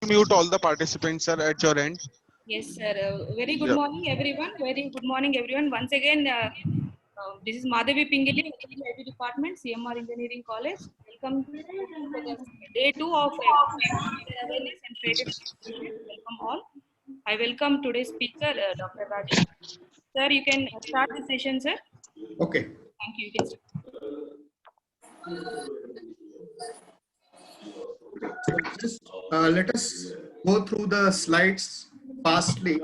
Mute all the participants, sir, at your end. Yes, sir. Very good Yeah. morning, everyone. Very good morning, everyone. Once again, this is Madhavi Pingili, IT Department, CMR Engineering College. Welcome for the day two of awareness and patent education. Welcome all. I welcome today's speaker, Dr. Rajesh. Sir, you can start the session, sir. Okay. Thank you. You can start. So just let us go through the slides fastly,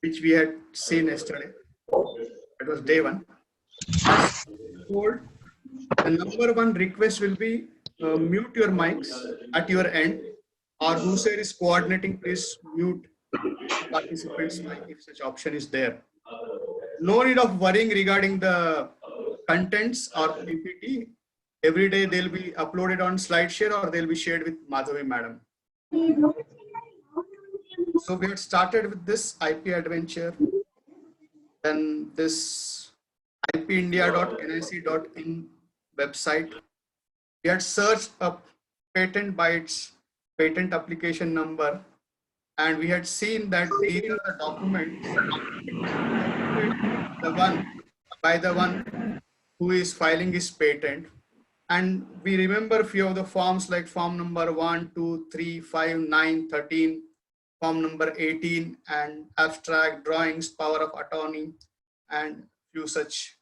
which we had seen yesterday. It was day one. As told, the number one request will be mute your mics at your end, or whoever is coordinating, please mute the participants' mic if such option is there. No need of worrying regarding the contents or PPT. Every day they'll be uploaded on SlideShare or they'll be shared with Madhavi madam. So we had started with this IP adventure, then this ipindia.nic.in website. We had searched a patent by its patent application number, and we had seen that these are the documents the one by the one who is filing his patent. And we remember few of the forms like form number 1, 2, 3, 5, 9, 13, form number 18, and abstract drawings, power of attorney, and few such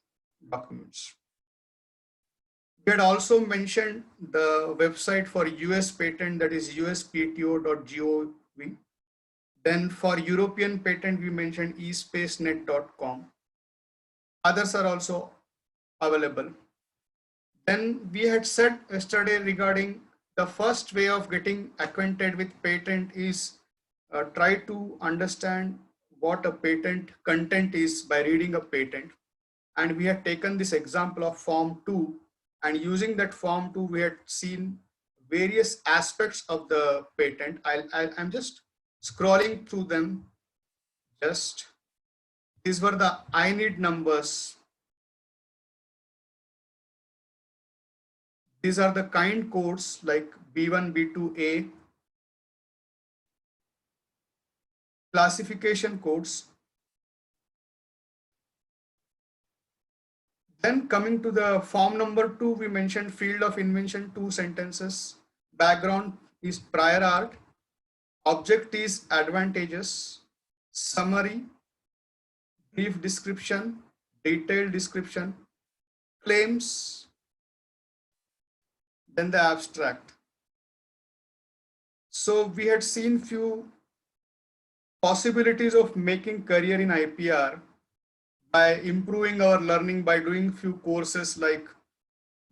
documents. We had also mentioned the website for US patent, that is uspto.gov. Then for European patent, we mentioned espacenet.com. Others are also available. Then we had said yesterday regarding the first way of getting acquainted with patent is try to understand what a patent content is by reading a patent. And we had taken this example of form 2, and using that form 2 we had seen various aspects of the patent. I'm just scrolling through them. Just these were the I need numbers. These are the kind codes like B1, B2A, classification codes. Then coming to the form number 2, we mentioned field of invention, 2 sentences. Background is prior art. Object is advantages. Summary, brief description, detailed description, claims, then the abstract. So we had seen few possibilities of making career in IPR by improving our learning by doing few courses like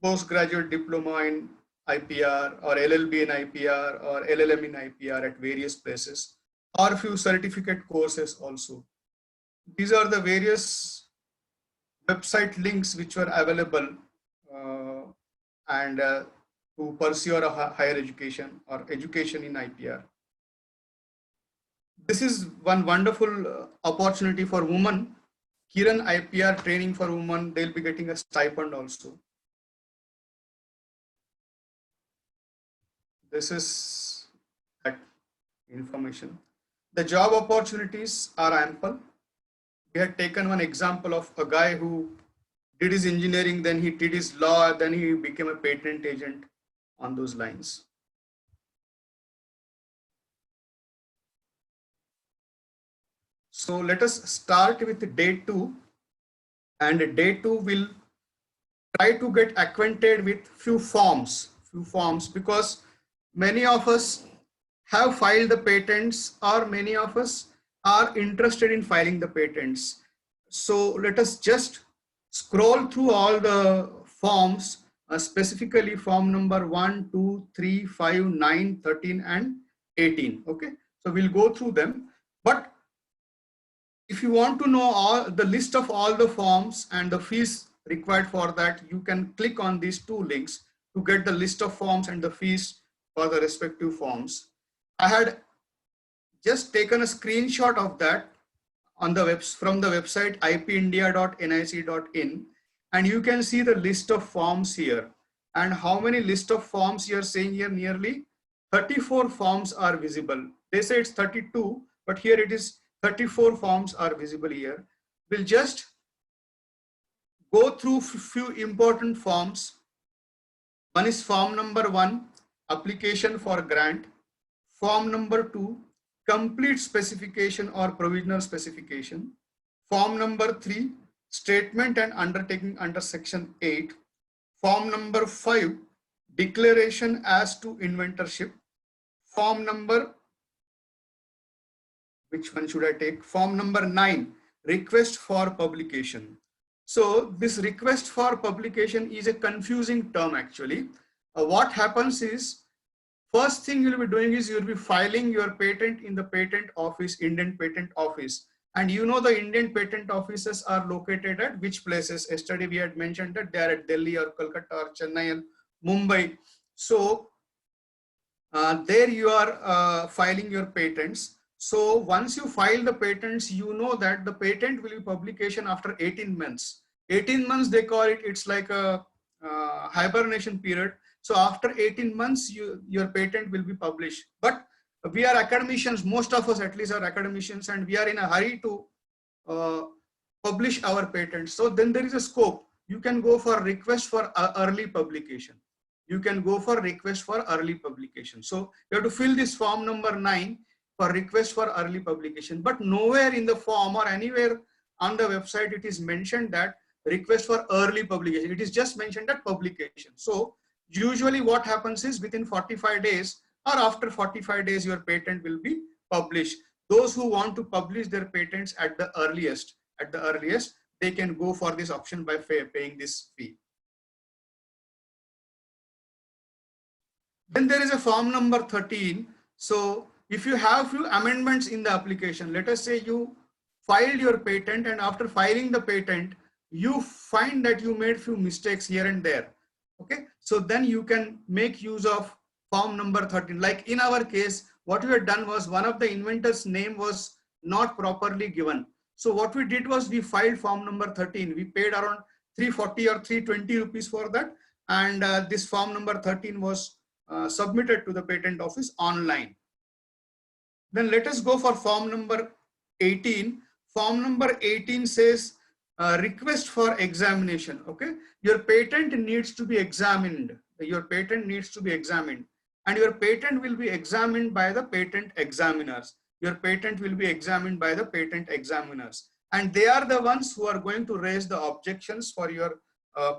postgraduate diploma in IPR or LLB in IPR or LLM in IPR at various places, or few certificate courses also. These are the various website links which were available and to pursue a higher education or education in IPR. This is one wonderful opportunity for women. Kiran IPR training for women, they'll be getting a stipend also. This is that information. The job opportunities are ample. We had taken one example of a guy who did his engineering, then he did his law, then he became a patent agent on those lines. So let us start with day 2, and day 2 will try to get acquainted with few forms because many of us have filed the patents or many of us are interested in filing the patents. So let us just scroll through all the forms, specifically form number 1, 2, 3, 5, 9, 13 and 18. Okay, so we'll go through them. But if you want to know all the list of all the forms and the fees required for that, you can click on these 2 links to get the list of forms and the fees for the respective forms. I had just taken a screenshot of that on the from the website ipindia.nic.in, and you can see the list of forms here. And how many list of forms you are saying here? Nearly 34 forms are visible. They say it's 32, but here it is 34 forms are visible here. We'll just go through few important forms. One is form number 1, application for grant. Form number 2, complete specification or provisional specification. Form number 3, statement and undertaking under section 8. Form number 5, declaration as to inventorship. Form number, which one should I take? Form number 9, request for publication. So this request for publication is a confusing term actually. What happens is, first thing you'll be doing is you'll be filing your patent in the patent office, Indian Patent Office. And you know the Indian patent offices are located at which places? Yesterday we had mentioned that they are at Delhi or Kolkata or Chennai or Mumbai. So there you are filing your patents. So once you file the patents, you know that the patent will be publication after 18 months. 18 months they call it, it's like a hibernation period. So after 18 months, your patent will be published. But we are academicians, most of us at least are academicians, and we are in a hurry to publish our patents. So then there is a scope. You can go for request for early publication. You can go for request for early publication. So you have to fill this form number 9 for request for early publication. But nowhere in the form or anywhere on the website it is mentioned that request for early publication. It is just mentioned that publication. So usually what happens is within 45 days or after 45 days, your patent will be published. Those who want to publish their patents at the earliest, they can go for this option by paying this fee. Then there is a form number 13. So if you have few amendments in the application, let us say you filed your patent and after filing the patent, you find that you made few mistakes here and there. Okay, so then you can make use of form number 13. Like in our case, what we had done was one of the inventor's name was not properly given. So what we did was we filed form number 13. We paid around 340 or 320 rupees for that. And this form number 13 was submitted to the patent office online. Then let us go for form number 18. Form number 18 says request for examination. Okay, your patent needs to be examined. Your patent needs to be examined, and your patent will be examined by the patent examiners. Your patent will be examined by the patent examiners, and they are the ones who are going to raise the objections for your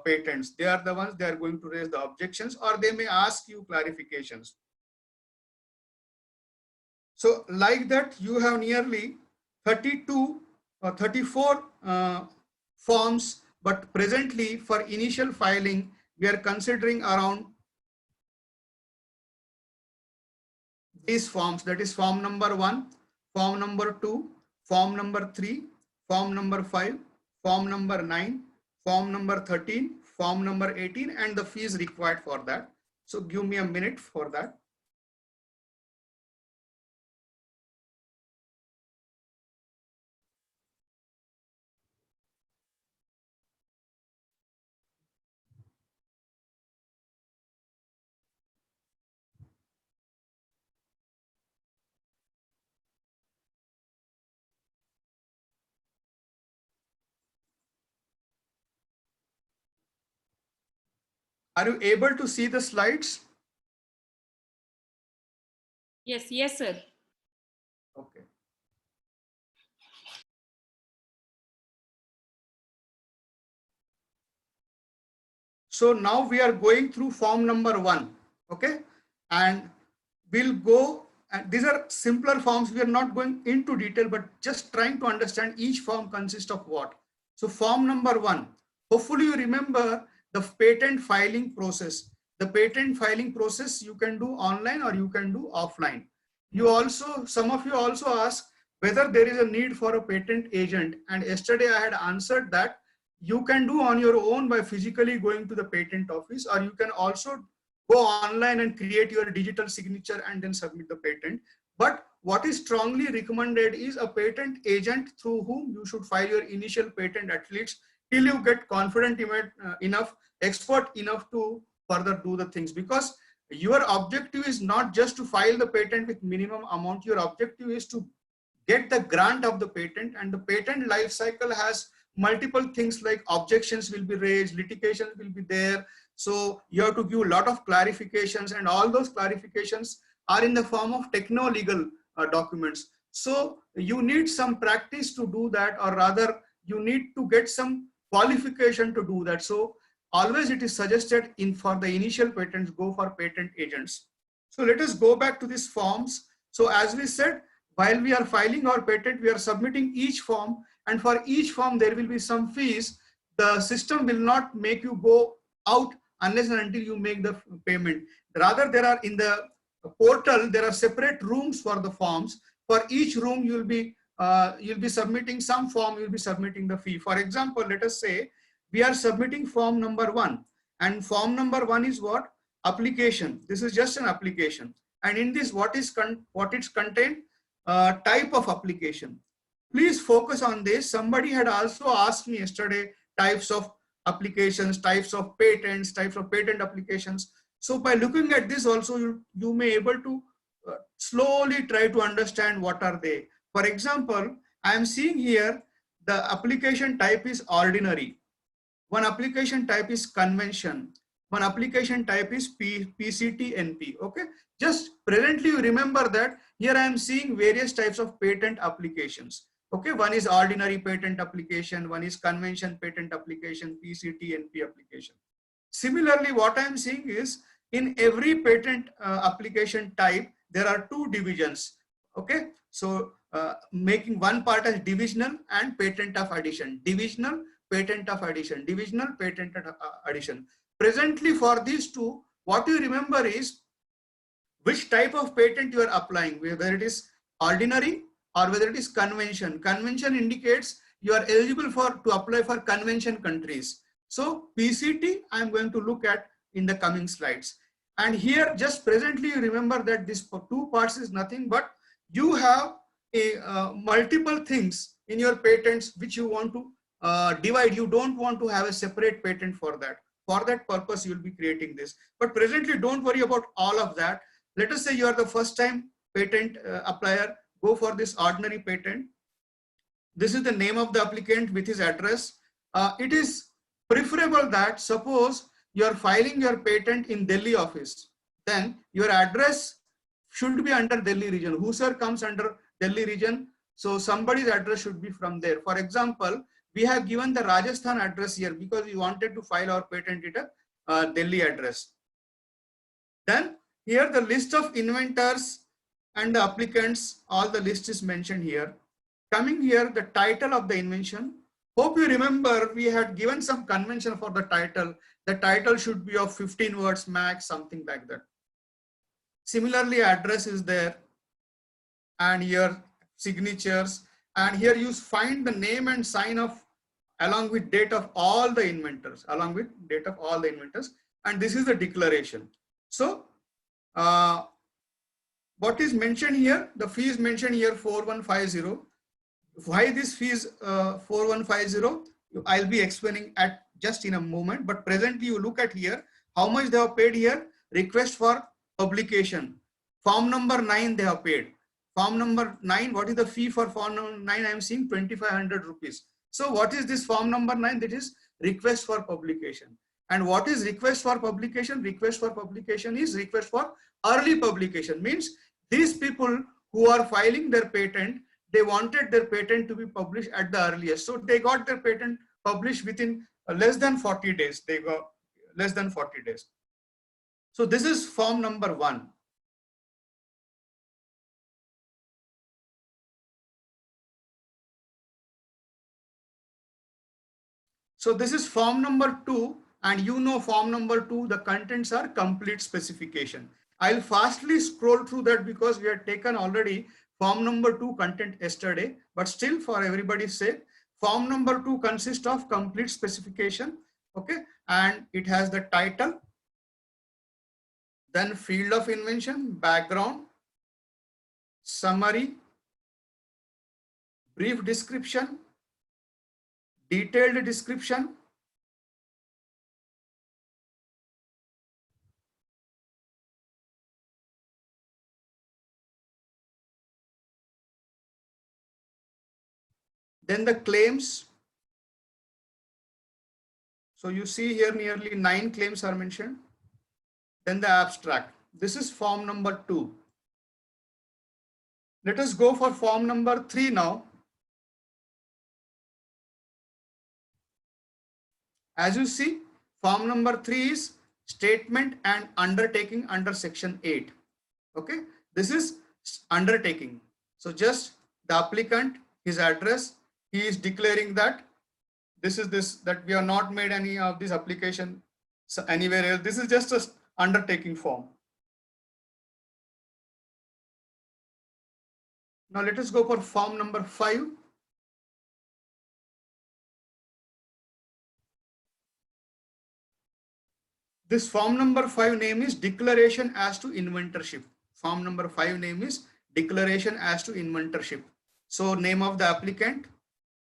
patents. They are the ones they are going to raise the objections, or they may ask you clarifications. So like that, you have nearly 32 or 34 forms, but presently for initial filing, we are considering around these forms. That is form number 1, form number 2, form number 3, form number 5, form number 9, form number 13, form number 18, and the fees required for that. So give me a minute for that. Are you able to see the slides? Yes, sir. Okay. So now we are going through form number 1. Okay, and we'll go, and these are simpler forms. We are not going into detail, but just trying to understand each form consists of what. So form number 1, hopefully you remember the patent filing process. The patent filing process you can do online or you can do offline. You also, some of you also asked whether there is a need for a patent agent, and yesterday I had answered that you can do on your own by physically going to the patent office, or you can also go online and create your digital signature and then submit the patent. But what is strongly recommended is a patent agent through whom you should file your initial patent, at least till you get confident enough, expert enough to further do the things. Because your objective is not just to file the patent with minimum amount. Your objective is to get the grant of the patent, and the patent life cycle has multiple things like objections will be raised, litigation will be there. So you have to give a lot of clarifications, and all those clarifications are in the form of techno-legal documents. So you need some practice to do that, or rather you need to get some qualification to do that. So always it is suggested for the initial patents, go for patent agents. So let us go back to these forms. So as we said, while we are filing our patent, we are submitting each form, and for each form there will be some fees. The system will not make you go out unless and until you make the payment. Rather, there are in the portal, there are separate rooms for the forms. For each room, you'll be submitting some form, you'll be submitting the fee. For example, let us say we are submitting form number 1, and form number 1 is what? Application. This is just an application, and in this, what it's contained? Type of application. Please focus on this. Somebody had also asked me yesterday types of applications, types of patents, types of patent applications. So by looking at this also, you may able to slowly try to understand what are they. For example, I am seeing here the application type is ordinary. One application type is convention. One application type is PCT NP. Okay. Just presently you remember that here I am seeing various types of patent applications. Okay. One is ordinary patent application. One is convention patent application, PCT NP application. Similarly, what I am seeing is in every patent application type, there are 2 divisions. Okay. So making one part as divisional and patent of addition. Divisional, patent of addition. Divisional, patent of addition. Presently for these 2, what you remember is which type of patent you are applying, whether it is ordinary or whether it is convention. Convention indicates you are eligible to apply for convention countries. So PCT I am going to look at in the coming slides. And here just presently you remember that this 2 parts is nothing but you have a multiple things in your patents which you want to divide. You don't want to have a separate patent for that. For that purpose, you will be creating this. But presently, don't worry about all of that. Let us say you are the first time patent applier. Go for this ordinary patent. This is the name of the applicant with his address. It is preferable that suppose you are filing your patent in Delhi office, then your address should be under Delhi region. Whosoever comes under Delhi region, so somebody's address should be from there. For example, we have given the Rajasthan address here because we wanted to file our patent at a Delhi address. Then here the list of inventors and the applicants, all the list is mentioned here. Coming here, the title of the invention. Hope you remember we had given some convention for the title. The title should be of 15 words max, something like that. Similarly, address is there, and here signatures, and here you find the name and sign of along with date of all the inventors, and this is the declaration. So what is mentioned here, the fee is mentioned here 4150. Why this fee is 4150, I'll be explaining at just in a moment, but presently you look at here how much they have paid here. Request for publication, form number 9 they have paid. Form number 9, what is the fee for form number 9? I am seeing 2500 rupees. So what is this form number 9? That is request for publication. And what is request for publication? Request for publication is request for early publication. Means these people who are filing their patent, they wanted their patent to be published at the earliest. So they got their patent published within less than 40 days. They got less than 40 days. So this is form number 1. So this is form number 2, and you know form number 2, the contents are complete specification. I'll fastly scroll through that because we had taken already form number 2 content yesterday, but still for everybody's sake, form number 2 consists of complete specification, okay, and it has the title, then field of invention, background, summary, brief description, detailed description, Then the claims. So you see here nearly 9 claims are mentioned. Then the abstract. This is form number 2. Let us go for form number 3 now. As you see, form number 3 is statement and undertaking under section 8. Okay, this is undertaking. So just the applicant, his address, he is declaring that that we have not made any of this application anywhere else. This is just a undertaking form. Now let us go for form number 5. This form number 5 name is declaration as to inventorship. Form number 5 name is declaration as to inventorship. So name of the applicant,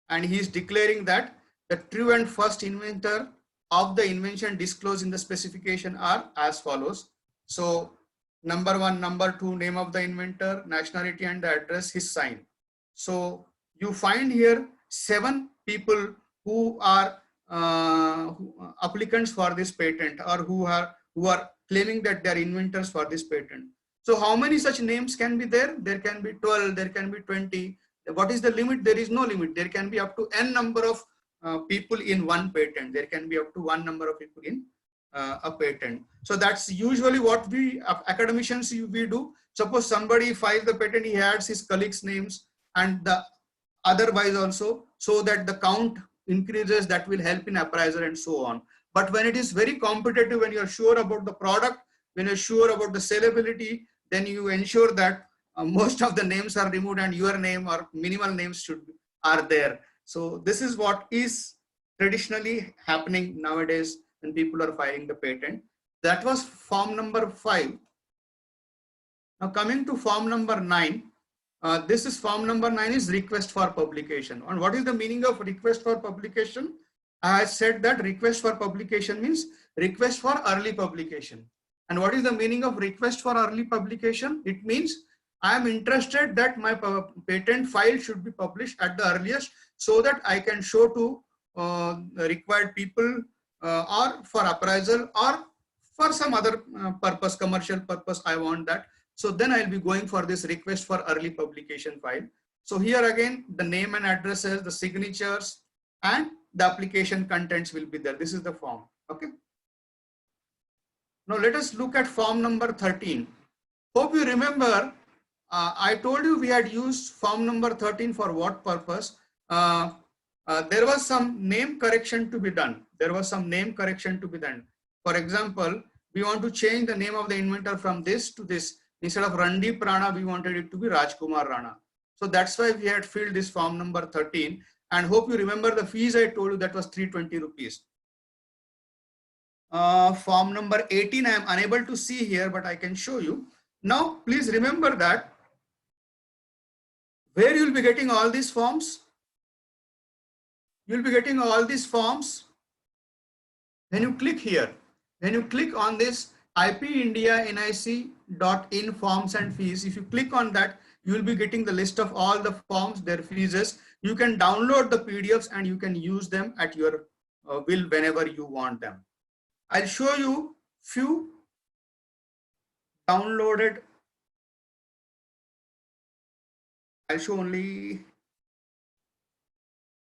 and he is declaring that the true and first inventor of the invention disclosed in the specification are as follows. So number 1, number 2, name of the inventor, nationality and the address, his sign. So you find here 7 people who are applicants for this patent, or who are claiming that they are inventors for this patent. So how many such names can be there? There can be 12, there can be 20. What is the limit? There is no limit. There can be up to n number of people in one patent. There can be up to one number of people in a patent. So that's usually what we academicians we do. Suppose somebody files the patent, he adds his colleagues' names and the otherwise also, so that the count increases. That will help in appraisal and so on. But when it is very competitive, when you're sure about the product, when you're sure about the sellability, then you ensure that most of the names are removed and your name or minimal names are there. So this is what is traditionally happening nowadays when people are filing the patent. That was form number 5. Now coming to form number 9. This is form number 9 is request for publication. And what is the meaning of request for publication? I said that request for publication means request for early publication. And what is the meaning of request for early publication? It means I am interested that my patent file should be published at the earliest, so that I can show to required people or for appraisal or for some other purpose, commercial purpose. I want that. So then I'll be going for this request for early publication file. So here again, the name and addresses, the signatures, and the application contents will be there. This is the form. Okay. Now let us look at form number 13. Hope you remember, I told you we had used form number 13 for what purpose? There was some name correction to be done. For example, we want to change the name of the inventor from this to this. Instead of Randeep Rana, we wanted it to be Rajkumar Rana. So that's why we had filled this form number 13. And hope you remember the fees I told you, that was 320 rupees. Form number 18, I am unable to see here, but I can show you. Now, please remember that where you will be getting all these forms. You will be getting all these forms when you click here. When you click on this IP India NIC.in forms and fees, if you click on that, you will be getting the list of all the forms, their fees. You can download the PDFs and you can use them at your will whenever you want them. I'll show you few downloaded. I'll show only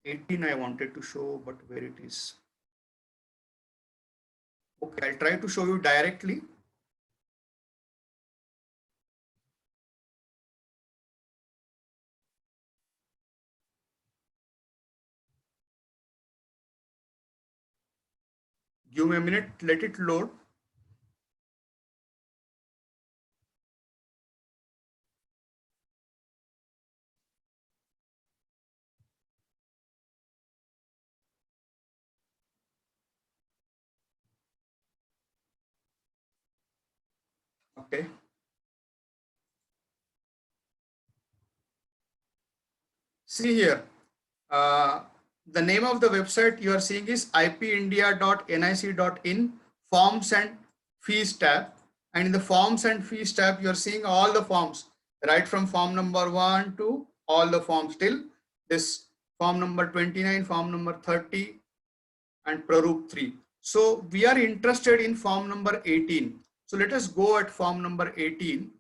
18 I wanted to show, but where it is. Okay, I'll try to show you directly. Give me a minute, let it load. Okay. See here, the name of the website you are seeing is ipindia.nic.in forms and fees tab. And in the forms and fees tab, you are seeing all the forms, right from form number 1 to all the forms till this form number 29, form number 30, and Praroop 3. So we are interested in form number 18. So let us go at form number 18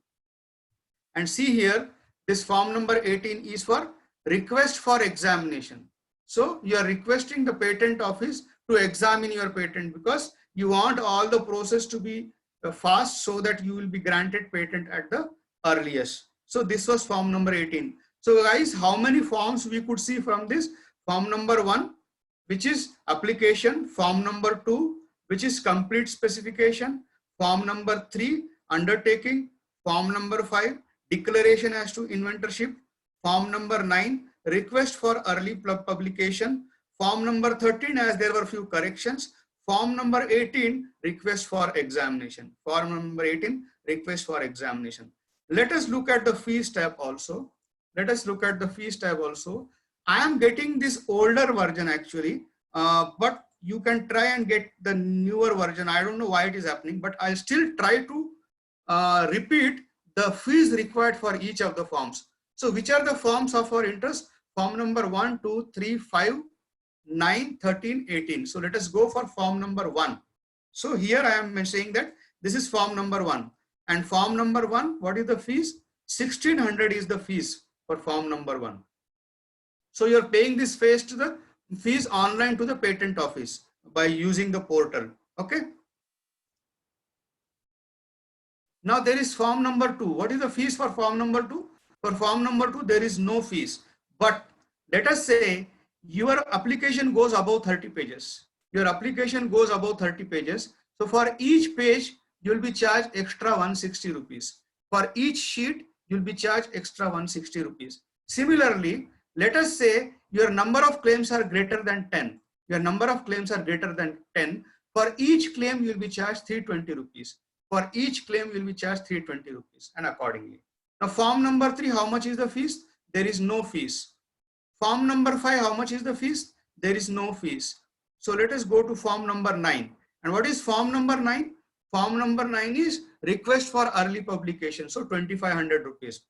and see here, this form number 18 is for request for examination. So you are requesting the patent office to examine your patent because you want all the process to be fast so that you will be granted patent at the earliest. So this was form number 18. So guys, how many forms we could see from this? Form number 1, which is application, form number 2, which is complete specification, form number 3, undertaking, form number 5, declaration as to inventorship, form number 9, request for early publication, form number 13, as there were few corrections, form number 18, request for examination, form number 18, request for examination. Let us look at the fees tab also. Let us look at the fees tab also. I am getting this older version actually, but you can try and get the newer version. I don't know why it is happening, but I'll still try to repeat the fees required for each of the forms. So which are the forms of our interest? Form number 1, 2, 3, 5, 9, 13, 18. So let us go for form number 1. So here I am saying that this is form number 1. And form number 1, what is the fees? 1600 is the fees for form number 1. So you're paying this fees online to the patent office by using the portal. Okay. Now there is form number 2. What is the fees for form number 2? For form number 2, there is no fees. But let us say your application goes above 30 pages. Your application goes above 30 pages. So for each page, you will be charged extra 160 rupees. For each sheet, you will be charged extra 160 rupees. Similarly, let us say your number of claims are greater than 10. Your number of claims are greater than 10. For each claim, you will be charged 320 rupees. For each claim, you will be charged 320 rupees and accordingly. Now, form number 3, how much is the fees? There is no fees. Form number 5, how much is the fees? There is no fees. So let us go to form number 9. And what is form number 9? Form number 9 is request for early publication. So 2500 rupees.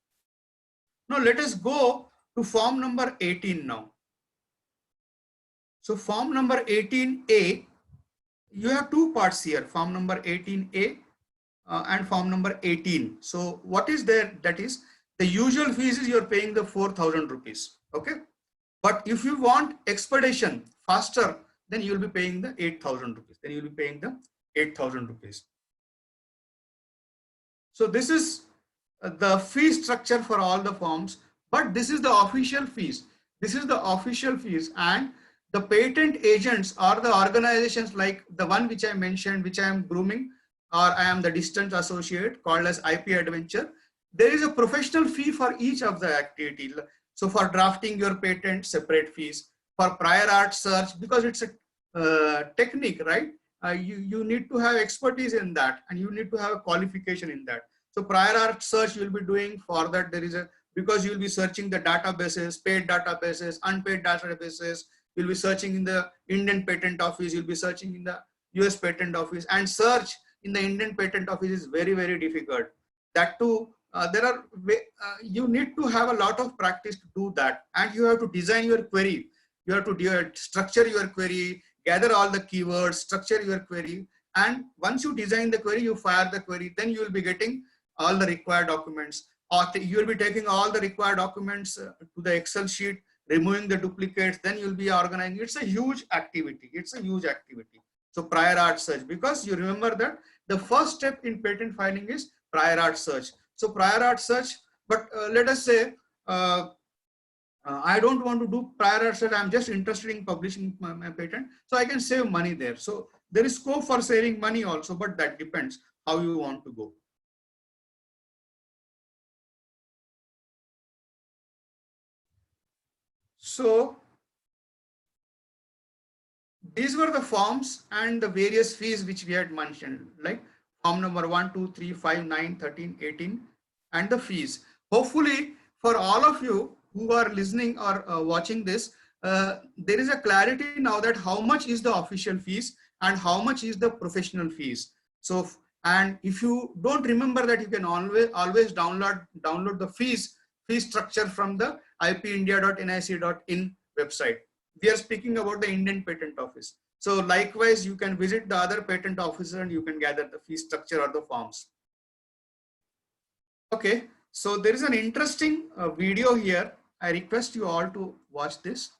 Now let us go to form number 18 now. So form number 18A, you have two parts here, form number 18A and form number 18. So what is there? That is the usual fees is you're paying the 4000 rupees. Okay. But if you want expedition faster, then you will be paying the 8000 rupees. Then you will be paying the 8000 rupees. So this is the fee structure for all the forms, but this is the official fees. This is the official fees, and the patent agents or the organizations like the one which I mentioned, which I am grooming, or I am the distant associate called as IP Adventure. There is a professional fee for each of the activity. So for drafting your patent, separate fees. For prior art search, because it's a technique, right? You need to have expertise in that, and you need to have a qualification in that. So prior art search you will be doing. For that there is because you will be searching the databases, paid databases, unpaid databases. You'll be searching in the Indian Patent Office. You'll be searching in the US Patent Office, and search in the Indian Patent Office is very, very difficult. That too, you need to have a lot of practice to do that, and you have to design your query. You have to structure your query, gather all the keywords, structure your query. And once you design the query, you fire the query, then you will be getting all the required documents. Or you will be taking all the required documents to the Excel sheet, removing the duplicates, then you'll be organizing. It's a huge activity. It's a huge activity. So prior art search, because you remember that the first step in patent filing is prior art search. So prior art search, but let us say, I don't want to do prior art search. I'm just interested in publishing my patent. So I can save money there. So there is scope for saving money also, but that depends how you want to go. So these were the forms and the various fees which we had mentioned, like form number 1, 2, 3, 5, 9, 13, 18, and the fees. Hopefully for all of you who are listening or watching this, there is a clarity now that how much is the official fees and how much is the professional fees. So, and if you don't remember that, you can always download the fee structure from the ipindia.nic.in website. We are speaking about the Indian Patent Office. So likewise, you can visit the other patent offices and you can gather the fee structure or the forms. Okay, so there is an interesting video here. I request you all to watch this.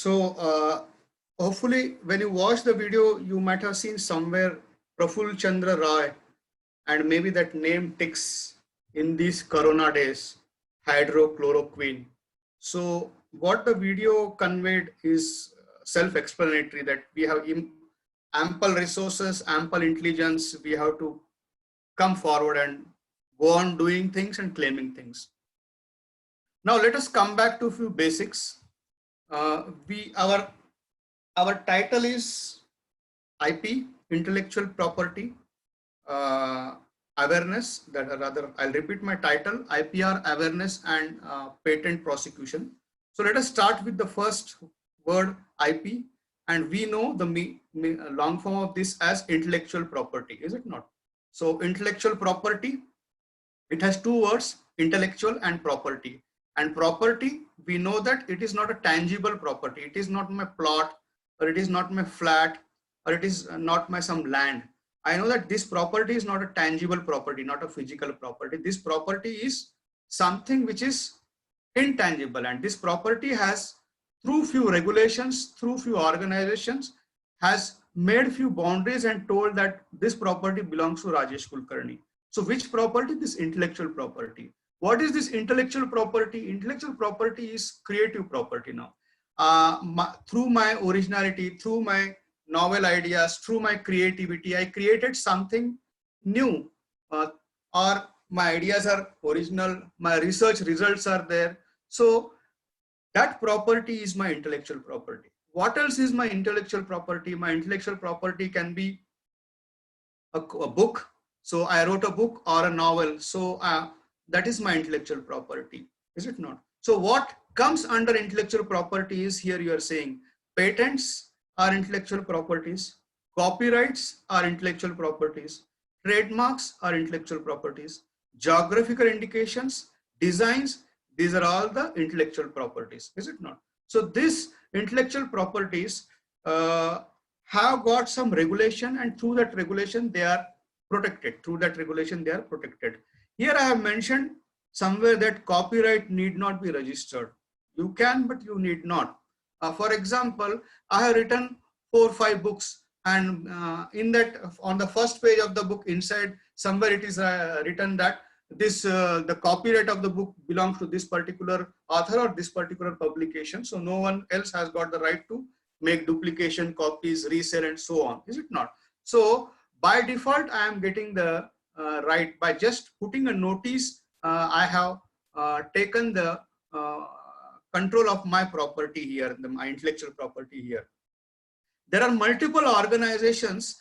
So hopefully when you watch the video, you might have seen somewhere Praful Chandra Roy, and maybe that name ticks in these Corona days, hydrochloroquine. So what the video conveyed is self-explanatory, that we have ample resources, ample intelligence. We have to come forward and go on doing things and claiming things. Now let us come back to a few basics. Our title is IP, intellectual property awareness. That rather, I'll repeat my title: IPR awareness and patent prosecution. So let us start with the first word, IP, and we know the long form of this as intellectual property, is it not? So intellectual property, it has two words, intellectual and property. And property, we know that it is not a tangible property. It is not my plot, or it is not my flat, or it is not my some land. I know that this property is not a tangible property, not a physical property. This property is something which is intangible, and this property has, through few regulations, through few organizations, has made few boundaries and told that this property belongs to Rajesh Kulkarni. So which property? This intellectual property. What is this intellectual property? Intellectual property is creative property now. Through my originality, through my novel ideas, through my creativity, I created something new, or my ideas are original, my research results are there. So that property is my intellectual property. What else is my intellectual property? My intellectual property can be a book. So I wrote a book or a novel. So that is my intellectual property, is it not? So what comes under intellectual property is, here you are saying patents are intellectual properties, copyrights are intellectual properties, trademarks are intellectual properties, geographical indications, designs, these are all the intellectual properties, is it not? So these intellectual properties have got some regulation, and through that regulation they are protected. Through that regulation they are protected. Here I have mentioned somewhere that copyright need not be registered. You can, but you need not. For example, I have written 4 or 5 books, and in that, on the first page of the book, inside somewhere it is written that this the copyright of the book belongs to this particular author or this particular publication. So no one else has got the right to make duplication, copies, resell, and so on, is it not? So by default, I am getting the right by just putting a notice. I have taken the control of my property here, my intellectual property here. There are multiple organizations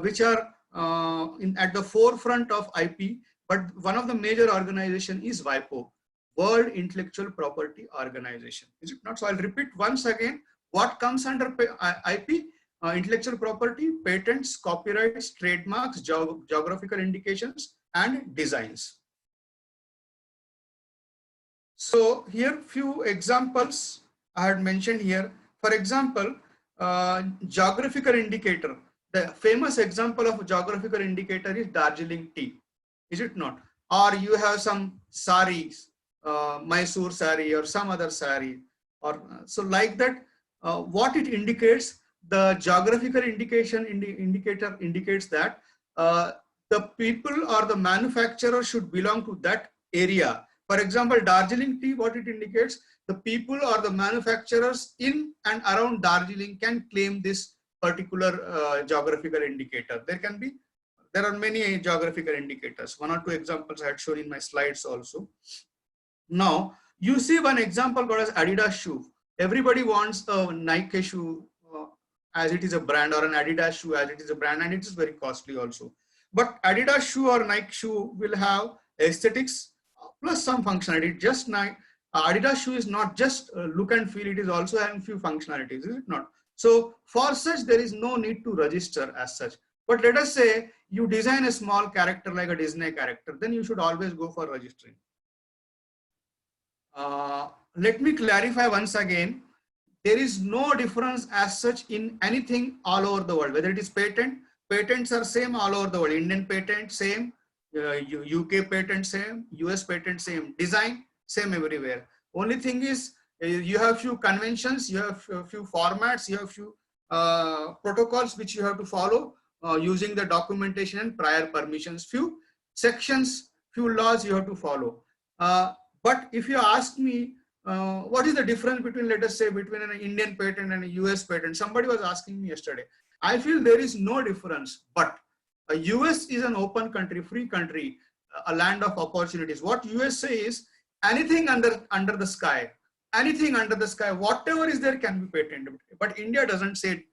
which are at the forefront of IP, but one of the major organization is WIPO, World Intellectual Property Organization, is it not? So I'll repeat once again what comes under IP. Intellectual property, patents, copyrights, trademarks, geographical indications, and designs. So here few examples I had mentioned here. For example, geographical indicator. The famous example of geographical indicator is Darjeeling tea, is it not? Or you have some saris, Mysore sari or some other sari, or so like that. What it indicates, the geographical indicator indicates that the people or the manufacturer should belong to that area. For example, Darjeeling tea, what it indicates, the people or the manufacturers in and around Darjeeling can claim this particular geographical indicator. There are many geographical indicators. 1 or 2 examples I had shown in my slides also. Now you see one example called as Adidas shoe. Everybody wants a Nike shoe as it is a brand, or an Adidas shoe as it is a brand, and it is very costly also. But Adidas shoe or Nike shoe will have aesthetics plus some functionality. Just Adidas shoe is not just look and feel, it is also having few functionalities, is it not? So for such, there is no need to register as such. But let us say you design a small character like a Disney character, then you should always go for registering. Let me clarify once again. There is no difference as such in anything all over the world, whether it is patent. Patents are same all over the world. Indian patent same, UK patent same, US patent same, design same everywhere. Only thing is You have few conventions, you have a few formats, you have few protocols which you have to follow using the documentation and prior permissions, few sections, few laws you have to follow. But if you ask me, what is the difference between, let us say, between an Indian patent and a US patent? Somebody was asking me yesterday. I feel there is no difference, but a US is an open country, free country, a land of opportunities. What US say is anything under the sky, anything under the sky, whatever is there can be patented. But India doesn't say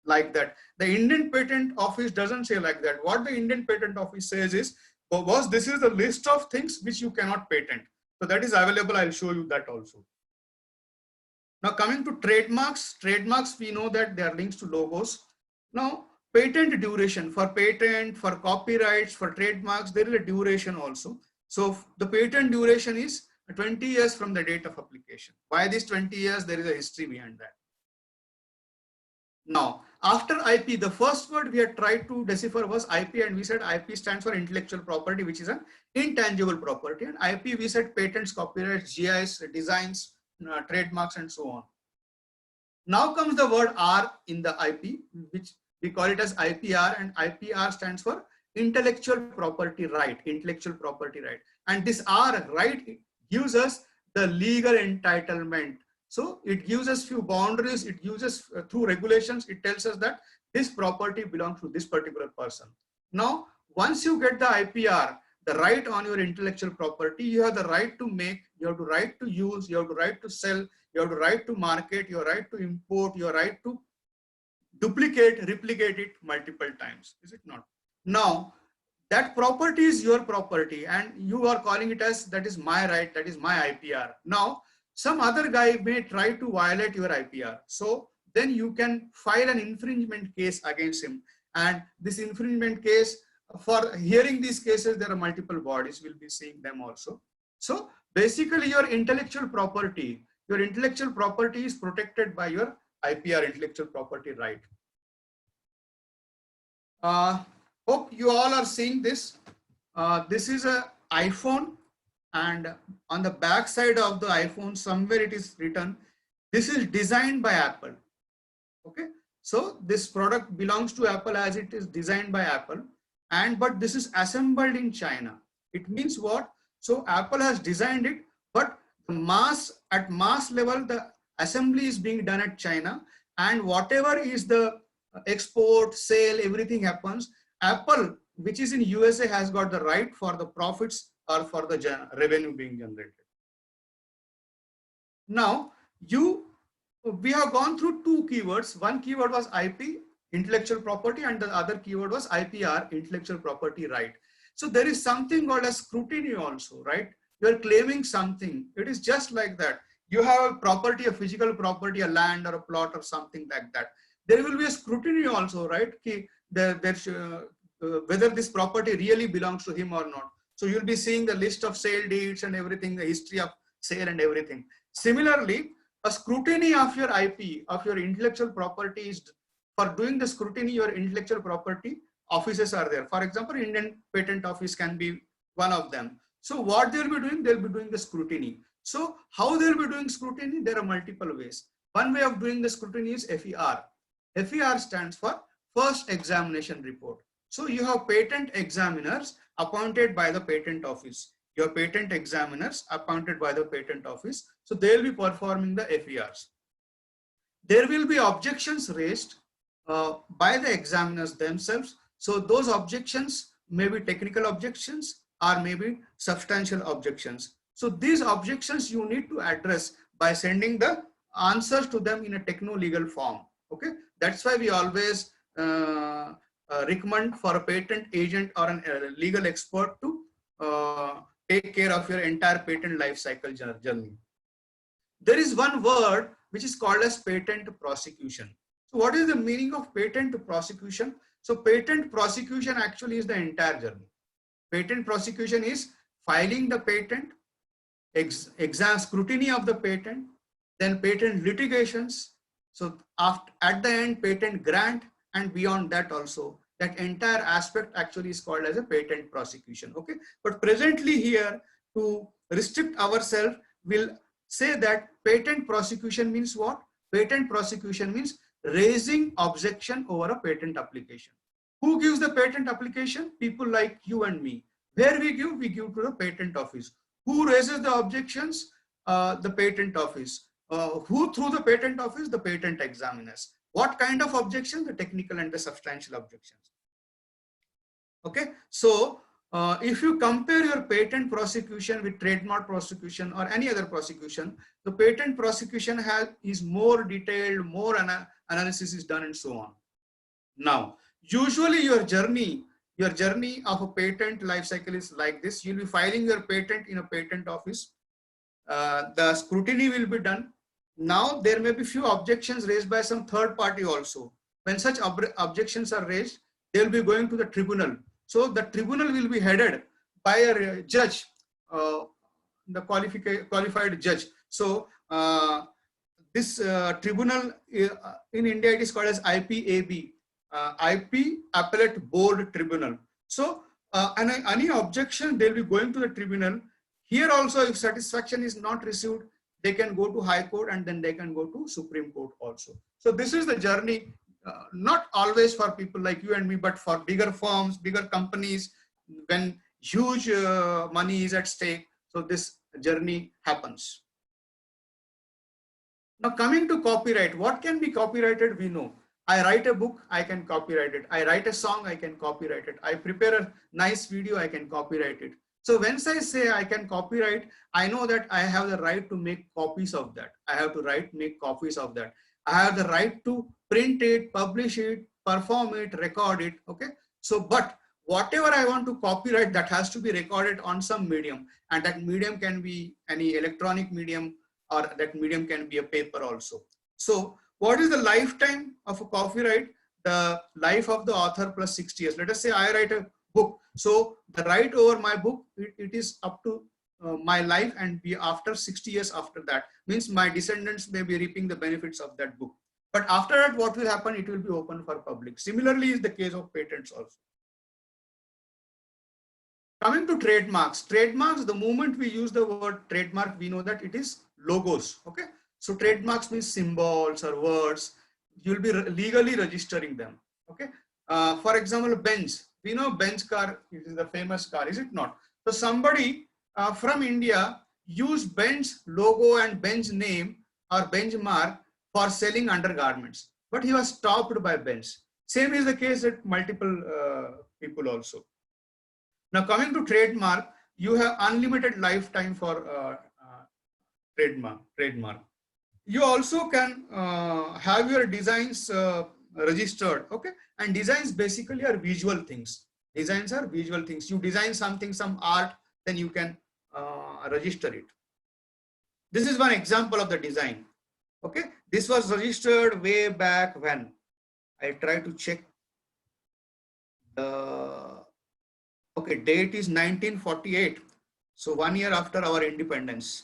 like that. The Indian Patent Office doesn't say like that. What the Indian Patent Office says is, oh, boss, this is the list of things which you cannot patent. So that is available. I'll show you that also. Now coming to trademarks, we know that they are links to logos. Now patent duration, for patent, for copyrights, for trademarks, there is a duration also. So the patent duration is 20 years from the date of application. Why this 20 years? There is a history behind that. Now, after IP, the first word we had tried to decipher was IP, and we said IP stands for intellectual property, which is an intangible property. And IP, we said patents, copyrights, GIs, designs, trademarks, and so on. Now comes the word R in the IP, which we call it as IPR, and IPR stands for intellectual property right, intellectual property right. And this R, right, gives us the legal entitlement. So it gives us few boundaries, it gives us through regulations, it tells us that this property belongs to this particular person. Now, once you get the IPR, the right on your intellectual property, you have the right to make, you have the right to use, you have the right to sell, you have the right to market, your right to import, your right to duplicate, replicate it multiple times, is it not? Now, that property is your property and you are calling it as, that is my right, that is my IPR. Now, some other guy may try to violate your IPR. So then you can file an infringement case against him. And this infringement case, for hearing these cases, there are multiple bodies, we'll be seeing them also. So basically your intellectual property is protected by your IPR, intellectual property right. Hope you all are seeing this. This is an iPhone, and on the back side of the iPhone, somewhere it is written, this is designed by Apple. Okay, so this product belongs to Apple as it is designed by Apple, but this is assembled in China. It means what? So Apple has designed it, but at mass level, the assembly is being done at China, and whatever is the export, sale, everything happens. Apple, which is in USA, has got the right for the profits or for the revenue being generated. Now, we have gone through two keywords. One keyword was IP, intellectual property, and the other keyword was IPR, intellectual property right. So there is something called as scrutiny also, right? You are claiming something. It is just like that. You have a property, a physical property, a land or a plot or something like that. There will be a scrutiny also, right? Whether this property really belongs to him or not. So you'll be seeing the list of sale deeds and everything, the history of sale and everything. Similarly, a scrutiny of your IP, of your intellectual property is, for doing the scrutiny, your intellectual property offices are there. For example, Indian Patent Office can be one of them. So what they'll be doing? They'll be doing the scrutiny. So how they'll be doing scrutiny? There are multiple ways. One way of doing the scrutiny is FER. FER stands for First Examination Report. So you have patent examiners appointed by the patent office. Your patent examiners appointed by the patent office. So they'll be performing the FERs. There will be objections raised by the examiners themselves. So those objections may be technical objections or maybe substantial objections. So these objections you need to address by sending the answers to them in a techno-legal form. Okay, that's why we always recommend for a patent agent or a legal expert to take care of your entire patent life cycle journey. There is one word which is called as patent prosecution. So what is the meaning of patent prosecution? So patent prosecution actually is the entire journey. Patent prosecution is filing the patent, exam scrutiny of the patent, then patent litigations. So at the end, patent grant, and beyond that also, that entire aspect actually is called as a patent prosecution. Okay, but presently here, to restrict ourselves, we'll say that patent prosecution means what? Patent prosecution means raising objection over a patent application. Who gives the patent application? People like you and me. Where we give? We give to the patent office. Who raises the objections? The patent office. Who through the patent office? The patent examiners. What kind of objections? The technical and the substantial objections. Okay, so if you compare your patent prosecution with trademark prosecution or any other prosecution, the patent prosecution is more detailed, more analysis is done and so on. Now, usually your journey of a patent life cycle is like this. You'll be filing your patent in a patent office. The scrutiny will be done. Now, there may be few objections raised by some third party also. When such objections are raised, they will be going to the tribunal. So the tribunal will be headed by a judge, the qualified judge. So this tribunal in India, it is called as IPAB, IP Appellate Board Tribunal. So any objection, they will be going to the tribunal. Here also, if satisfaction is not received, they can go to High Court and then they can go to Supreme Court also. So this is the journey. Not always for people like you and me, but for bigger firms, bigger companies, when huge money is at stake. So this journey happens. Now coming to copyright, what can be copyrighted? We know. I write a book, I can copyright it. I write a song, I can copyright it. I prepare a nice video, I can copyright it. So when I say I can copyright, I know that I have the right to make copies of that. I have to make copies of that. I have the right to print it, publish it, perform it, record it. Okay. So, but whatever I want to copyright, that has to be recorded on some medium, and that medium can be any electronic medium, or that medium can be a paper also. So what is the lifetime of a copyright? The life of the author plus 60 years. Let us say I write a book. So the right over my book, it is up to my life, and be after 60 years after that. Means my descendants may be reaping the benefits of that book. But after that, what will happen? It will be open for public. Similarly is the case of patents also. Coming to trademarks. Trademarks, the moment we use the word trademark, we know that it is logos. Okay. So trademarks means symbols or words. You'll be legally registering them. Okay. For example, Benz. We know Benz car is the famous car, is it not? So somebody from India used Benz logo and Benz name or benchmark for selling undergarments, but he was stopped by Benz. Same is the case at multiple people also. Now coming to trademark, you have unlimited lifetime for trademark. You also can have your designs registered. Okay, and designs basically are visual things. Designs are visual things. You design something, some art, then you can register it. This is one example of the design. Okay, this was registered way back when. I try to check the date is 1948. So 1 year after our independence,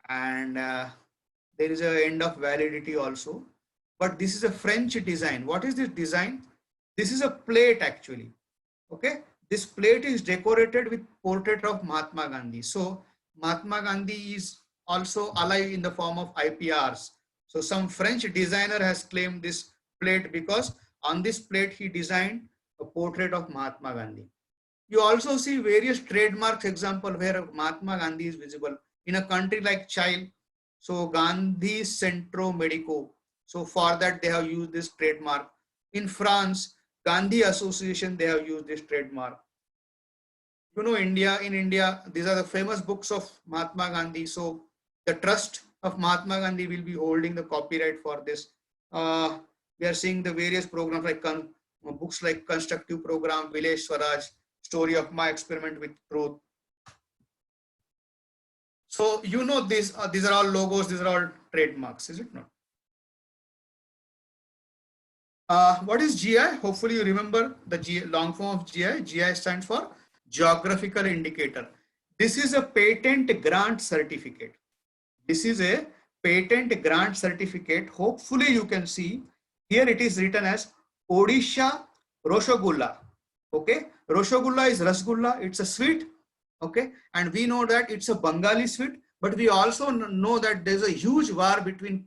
and there is a end of validity also. But this is a French design. What is this design? This is a plate actually. Okay, this plate is decorated with portrait of Mahatma Gandhi. So Mahatma Gandhi is also alive in the form of IPRs. So some French designer has claimed this plate because on this plate he designed a portrait of Mahatma Gandhi. You also see various trademarks example where Mahatma Gandhi is visible. In a country like Chile, so Gandhi Centro Medico. So for that they have used this trademark. In France, Gandhi Association, they have used this trademark. You know, in India, these are the famous books of Mahatma Gandhi. So the trust of Mahatma Gandhi will be holding the copyright for this. We are seeing the various programs like books like Constructive Program, Village Swaraj, Story of My Experiment with Truth. So you know these are all logos, these are all trademarks, is it not? What is GI? Hopefully you remember the long form of GI. GI stands for Geographical Indicator. This is a patent grant certificate. This is a patent grant certificate. Hopefully you can see here it is written as Odisha Rasgulla. Okay, Rasgulla is Rasgulla. It's a sweet. Okay, and we know that it's a Bengali sweet, But we also know that there's a huge war between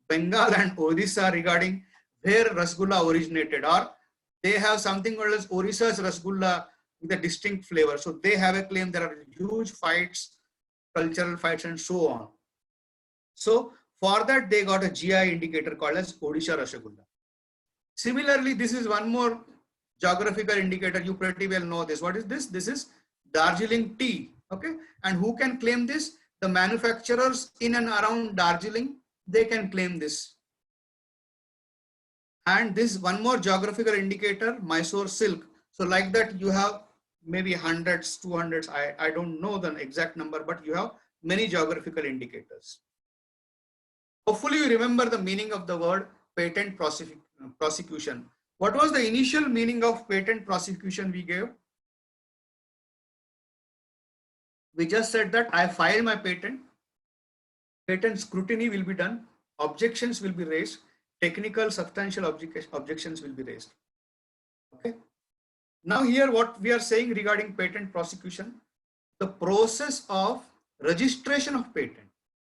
Bengal and Odisha regarding where Rasgulla originated, or they have something called as Odisha's Rasgulla with a distinct flavor. So they have a claim. There are huge fights, cultural fights, and so on. So for that, they got a GI indicator called as Odisha Rasgulla. Similarly, this is one more geographical indicator. You pretty well know this. What is this? This is Darjeeling tea. Okay. And who can claim this? The manufacturers in and around Darjeeling, they can claim this. And this one more geographical indicator, Mysore silk. So like that, you have maybe hundreds, 200s. I don't know the exact number, but you have many geographical indicators. Hopefully you remember the meaning of the word patent prosecution. What was the initial meaning of patent prosecution we gave? We just said that I file my patent scrutiny will be done, objections will be raised, technical substantial objections will be raised. Okay. Now here what we are saying regarding patent prosecution, the process of registration of patent.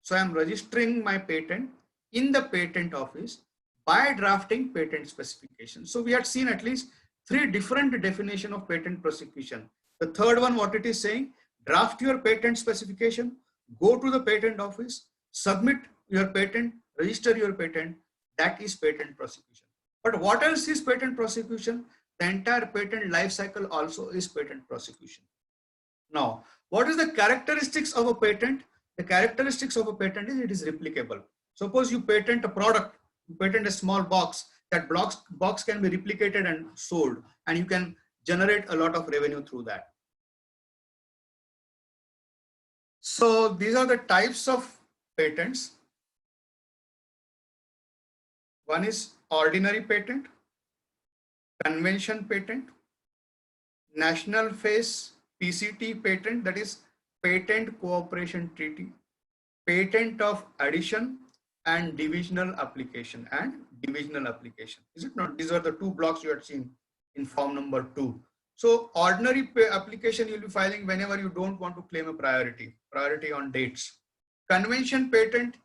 So I am registering my patent in the patent office by drafting patent specification. So we had seen at least 3 different definitions of patent prosecution. The third one, what it is saying, draft your patent specification, go to the patent office, submit your patent, register your patent. That is patent prosecution. But what else is patent prosecution? The entire patent life cycle also is patent prosecution. Now, what is the characteristics of a patent? The characteristics of a patent is it is replicable. Suppose you patent a product, you patent a small box, that box can be replicated and sold, and you can generate a lot of revenue through that. So these are the types of patents. One is ordinary patent, convention patent, national phase PCT patent, that is patent cooperation treaty, patent of addition, and divisional application Is it not? These are the 2 blocks you had seen in form number 2. So ordinary application you'll be filing whenever you don't want to claim a priority on dates. Convention patent,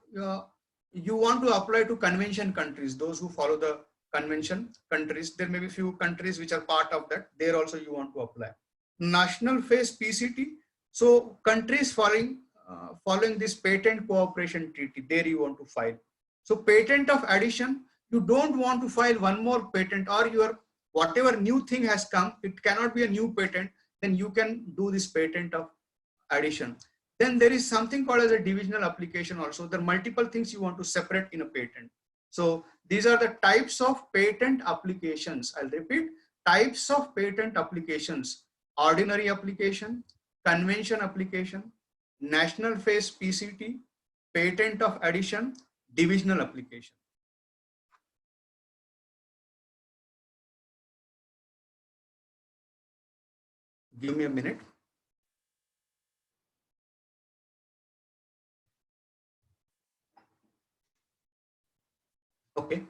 you want to apply to convention countries, those who follow the convention countries. There may be few countries which are part of that. There also you want to apply. National phase PCT. So countries following this patent cooperation treaty, there you want to file. So patent of addition, you don't want to file one more patent, or your whatever new thing has come, it cannot be a new patent, then you can do this patent of addition. Then there is something called as a divisional application also. There are multiple things you want to separate in a patent. So these are the types of patent applications. I'll repeat, types of patent applications: ordinary application, convention application, national phase PCT, patent of addition, divisional application. Give me a minute. Okay.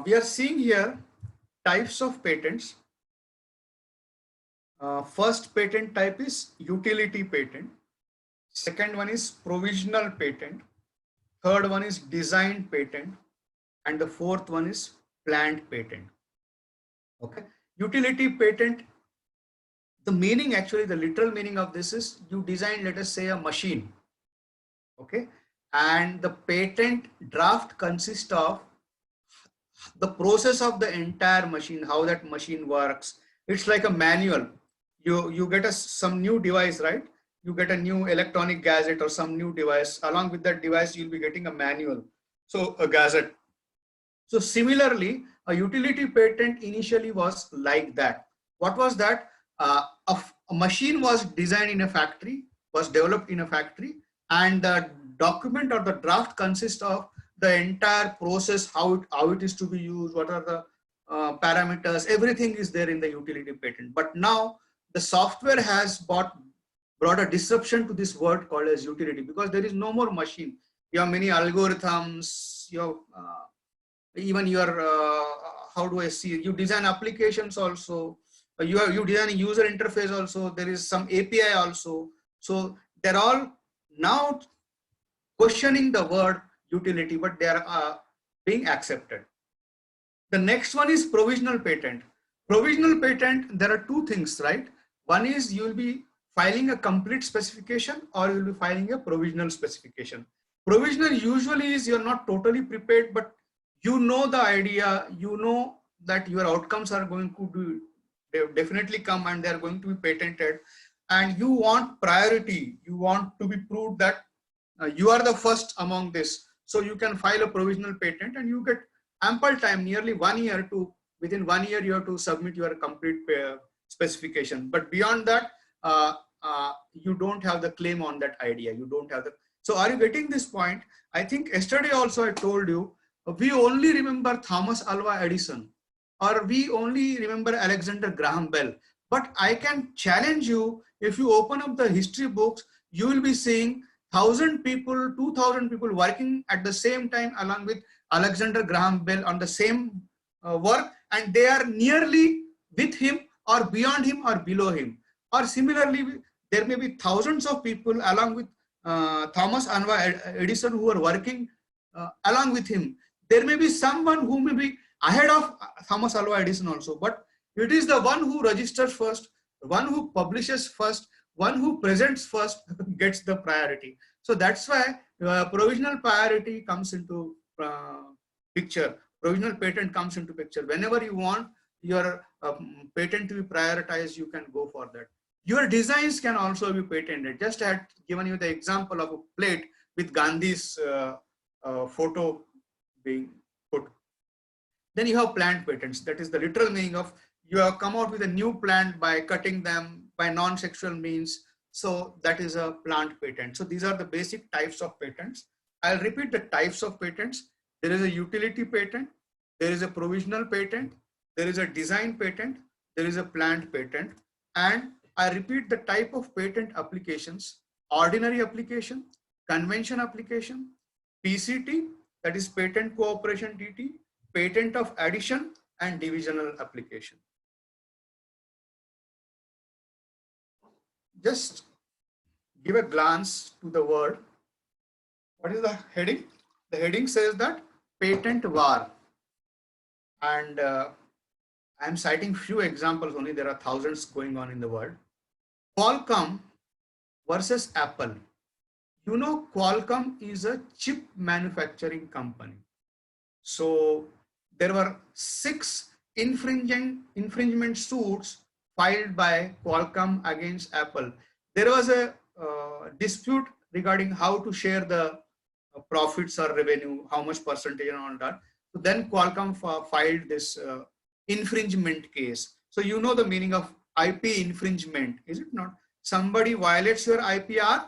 We are seeing here types of patents. First patent type is utility patent. Second one is provisional patent. Third one is design patent. And the fourth one is planned patent. Okay. Utility patent, the meaning, actually the literal meaning of this is you design, let us say, a machine. Okay. And the patent draft consists of the process of the entire machine, how that machine works. It's like a manual. You get some new device, right? You get a new electronic gadget or some new device. Along with that device, you'll be getting a manual. So a gadget. So similarly, a utility patent initially was like that. What was that? A machine was designed in a factory, was developed in a factory, and the document or the draft consists of the entire process, how it is to be used, what are the parameters, everything is there in the utility patent. But now the software has brought a disruption to this word called as utility, because there is no more machine. You have many algorithms, you have even your, how do I see it? You design applications also, you design a user interface also, there is some API also. So they're all now questioning the word utility, but they are being accepted. The next one is provisional patent. Provisional patent, there are two things, right? One is you will be filing a complete specification or you will be filing a provisional specification. Provisional usually is you're not totally prepared, but you know the idea, you know that your outcomes are going to be, they definitely come and they are going to be patented, and you want priority, you want to be proved that you are the first among this. So you can file a provisional patent and you get ample time, nearly 1 year to, within 1 year you have to submit your complete specification. But beyond that, you don't have the claim on that idea. You don't have the, so are you getting this point? I think yesterday also I told you, we only remember Thomas Alva Edison, or we only remember Alexander Graham Bell. But I can challenge you, if you open up the history books, you will be seeing 1,000 people, 2,000 people working at the same time along with Alexander Graham Bell on the same work, and they are nearly with him or beyond him or below him. Or similarly, there may be thousands of people along with Thomas Alva Edison who are working along with him. There may be someone who may be ahead of Thomas Alva Edison also, but it is the one who registers first, one who publishes first, one who presents first gets the priority. So that's why provisional priority comes into picture. Provisional patent comes into picture. Whenever you want your patent to be prioritized, you can go for that. Your designs can also be patented. Just I had given you the example of a plate with Gandhi's photo being put. Then you have plant patents. That is the literal meaning of you have come out with a new plant by cutting them by non-sexual means. So that is a plant patent. So these are the basic types of patents. I'll repeat the types of patents. There is a utility patent. There is a provisional patent. There is a design patent. There is a plant patent. And I repeat the type of patent applications: ordinary application, convention application, PCT, that is patent cooperation treaty, patent of addition, and divisional application. Just give a glance to the word. What is the heading? The heading says that patent war. And I'm citing few examples only. There are thousands going on in the world. Qualcomm versus Apple. You know, Qualcomm is a chip manufacturing company. So there were 6 infringement suits filed by Qualcomm against Apple. There was a dispute regarding how to share the profits or revenue, how much percentage and all that. So then Qualcomm filed this infringement case. So you know the meaning of IP infringement, is it not? Somebody violates your IPR,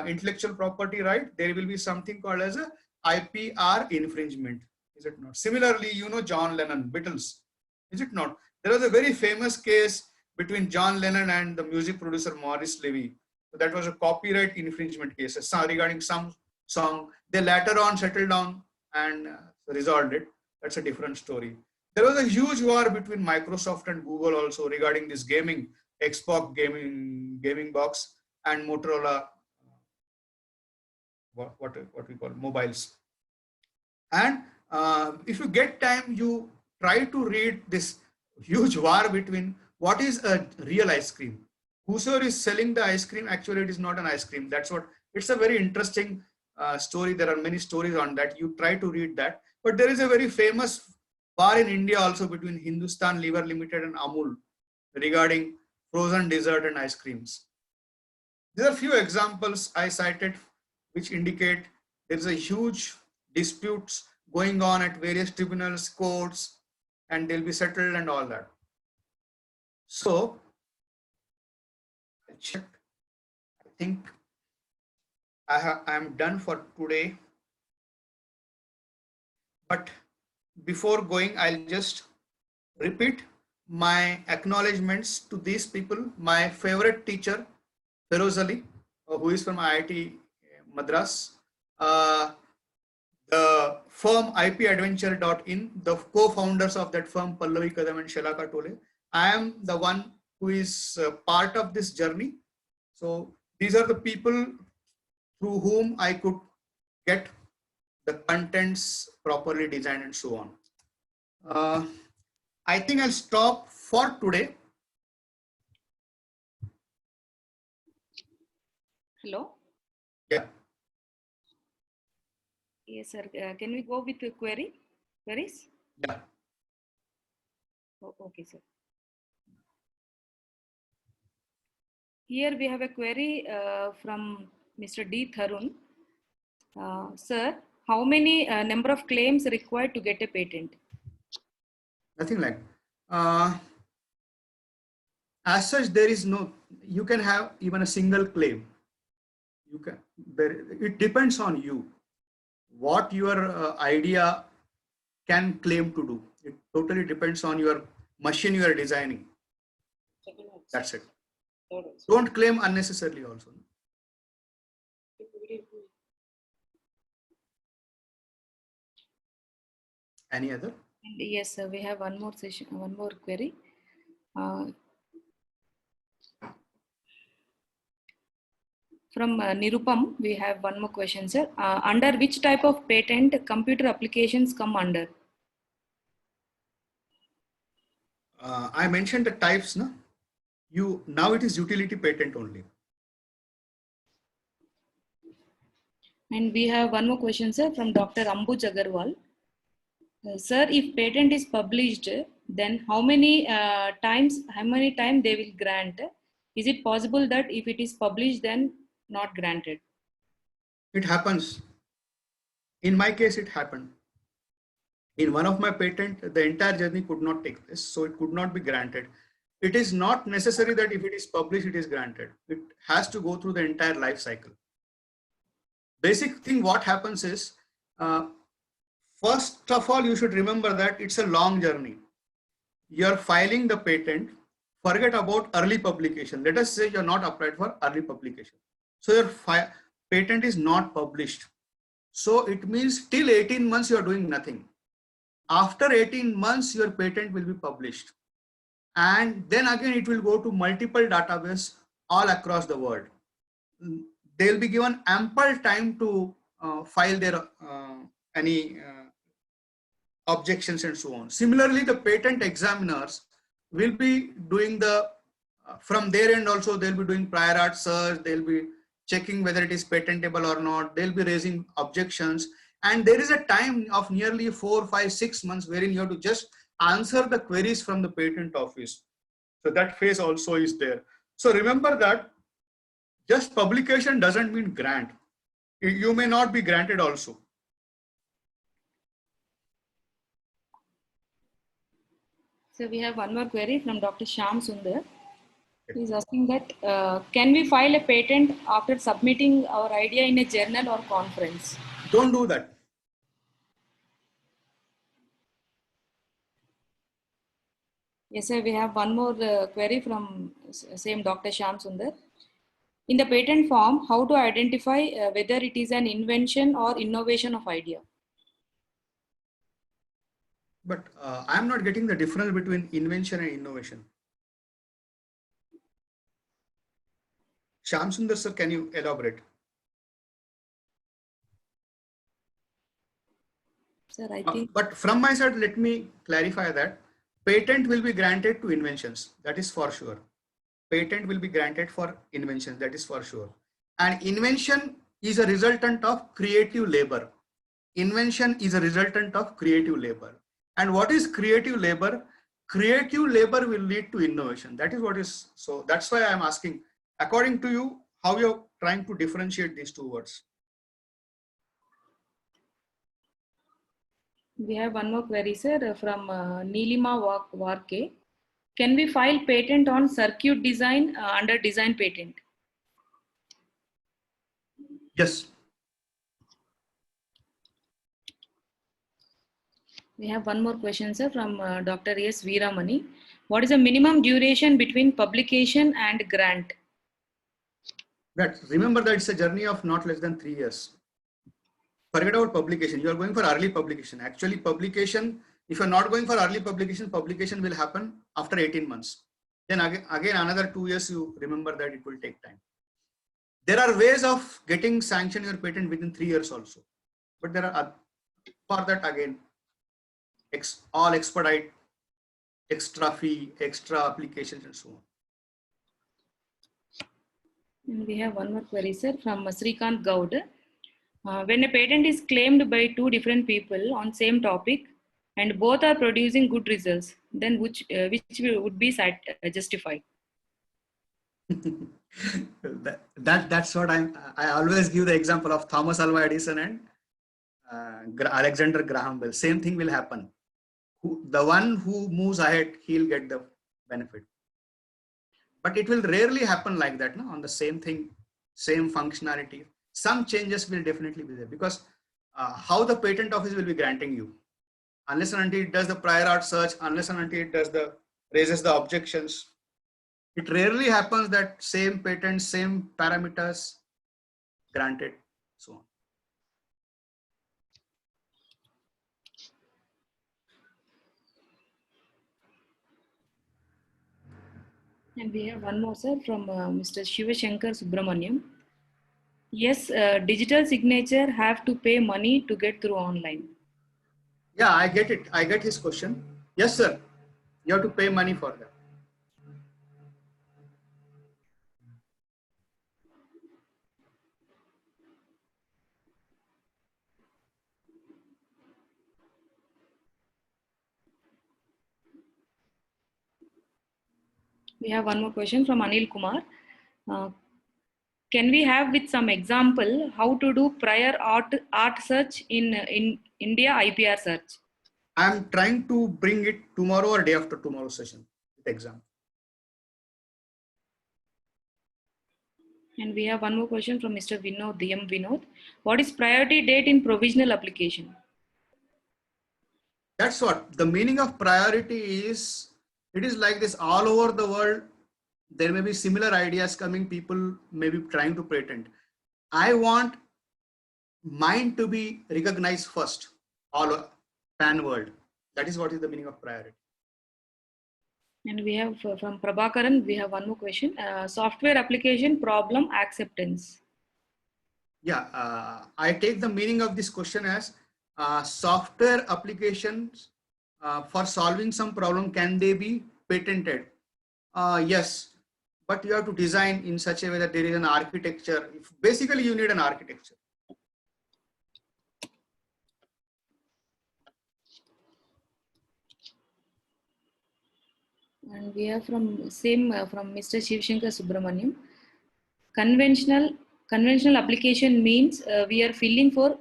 intellectual property right, there will be something called as a IPR infringement, is it not? Similarly, you know John Lennon, Beatles, is it not? There was a very famous case between John Lennon and the music producer Morris Levy. So that was a copyright infringement case regarding some song. They later on settled down and resolved it. That's a different story. There was a huge war between Microsoft and Google also regarding this gaming, Xbox gaming box, and Motorola, what we call mobiles. And if you get time, you try to read this huge war between what is a real ice cream. Whosoever is selling the ice cream, actually it is not an ice cream. That's what, it's a very interesting story. There are many stories on that. You try to read that. But there is a very famous war in India also between Hindustan Lever Limited and Amul regarding frozen dessert and ice creams. There are few examples I cited which indicate there is a huge disputes going on at various tribunals, courts, and they'll be settled and all that. So I checked. I think I am done for today. But before going, I'll just repeat my acknowledgements to these people. My favorite teacher, Feroz Ali, who is from IIT Madras, the firm IPadventure.in, the co-founders of that firm, Pallavi Kadam and Shalaka Tole. I am the one who is part of this journey. So these are the people through whom I could get the contents properly designed and so on. I think I'll stop for today. Hello. Yeah. Yes, sir. Can we go with the queries? Yeah. Oh, okay, sir. Here we have a query from Mr. D. Tharun. Sir, how many number of claims required to get a patent? Nothing like. As such, there is no. You can have even a single claim. You can. It depends on you. What your idea can claim to do. It totally depends on your machine you are designing. That's it. Don't claim unnecessarily also. Any other? And yes, sir, we have one more session, one more query. From Nirupam, we have one more question, sir. Under which type of patent computer applications come under? I mentioned the types, no? Now it is utility patent only. And we have one more question, sir, from Dr. Ambuj Agarwal. Sir, if patent is published, then how many times they will grant? Is it possible that if it is published, then not granted? It happens. In my case, it happened. In one of my patent, the entire journey could not take place, so it could not be granted. It is not necessary that if it is published, it is granted. It has to go through the entire life cycle. Basic thing what happens is, first of all, you should remember that it's a long journey. You're filing the patent, forget about early publication. Let us say you're not applied for early publication. So your patent is not published. So it means till 18 months you are doing nothing. After 18 months, your patent will be published. And then again, it will go to multiple databases all across the world. They'll be given ample time to file their any objections and so on. Similarly, the patent examiners will be doing the, from their end also, they'll be doing prior art search, they'll be checking whether it is patentable or not, they'll be raising objections. And there is a time of nearly 4, 5, 6 months wherein you have to just answer the queries from the patent office. So that phase also is there. So remember that just publication doesn't mean grant. You may not be granted also. So we have one more query from Dr. Shyam Sundar. He's asking that, can we file a patent after submitting our idea in a journal or conference? Don't do that. Yes, sir. We have one more query from same Dr. Shyam Sundar. In the patent form, how to identify whether it is an invention or innovation of idea? But I'm not getting the difference between invention and innovation. Shyam Sundar sir, can you elaborate? Sir, I think. But from my side, let me clarify that patent will be granted to inventions. That is for sure. Patent will be granted for inventions. That is for sure. And invention is a resultant of creative labor. Invention is a resultant of creative labor. And what is creative labor? Creative labor will lead to innovation. That is what is. So that's why I'm asking, according to you, how you're trying to differentiate these two words. We have one more query, sir, from Neelima Warke. Can we file patent on circuit design under design patent? Yes. We have one more question, sir, from Dr. S. Veeramani. What is the minimum duration between publication and grant? Remember that it's a journey of not less than 3 years. Forget about publication. You are going for early publication. Actually, publication, if you're not going for early publication, publication will happen after 18 months. Then again another 2 years, you remember that it will take time. There are ways of getting sanctioned your patent within 3 years also, but there are for that again all expedite, extra fee, extra applications and so on. And we have one more query, sir, from Srikanth Gaud. When a patent is claimed by two different people on same topic and both are producing good results, then which would be justified? That's what I always give the example of Thomas Alva Edison and Alexander Graham Bell. Same thing will happen. The one who moves ahead, he'll get the benefit. But it will rarely happen like that, no? On the same thing, same functionality. Some changes will definitely be there, because how the patent office will be granting you, unless and until it does the prior art search, unless and until it does raises the objections, it rarely happens that same patent, same parameters granted, so on. And we have one more, sir, from Mr. Shivashankar Subramaniam. Yes, digital signature have to pay money to get through online. Yeah, I get it. I get his question. Yes, sir. You have to pay money for that. We have one more question from Anil Kumar. Can we have with some example how to do prior art search in India IPR search? I'm trying to bring it tomorrow or day after tomorrow session with exam. And we have one more question from Mr. Vinod, DM Vinod. What is priority date in provisional application? That's what the meaning of priority is. It is like this all over the world. There may be similar ideas coming. People may be trying to patent. I want mine to be recognized first, all pan world. That is what is the meaning of priority. And we have from Prabhakaran, we have one more question. Software application problem acceptance. Yeah, I take the meaning of this question as software applications for solving some problem, can they be patented? Yes, but you have to design in such a way that there is an architecture. Basically, you need an architecture. And we have from Mr. Shivashankar Subramaniam. Conventional application means we are filling for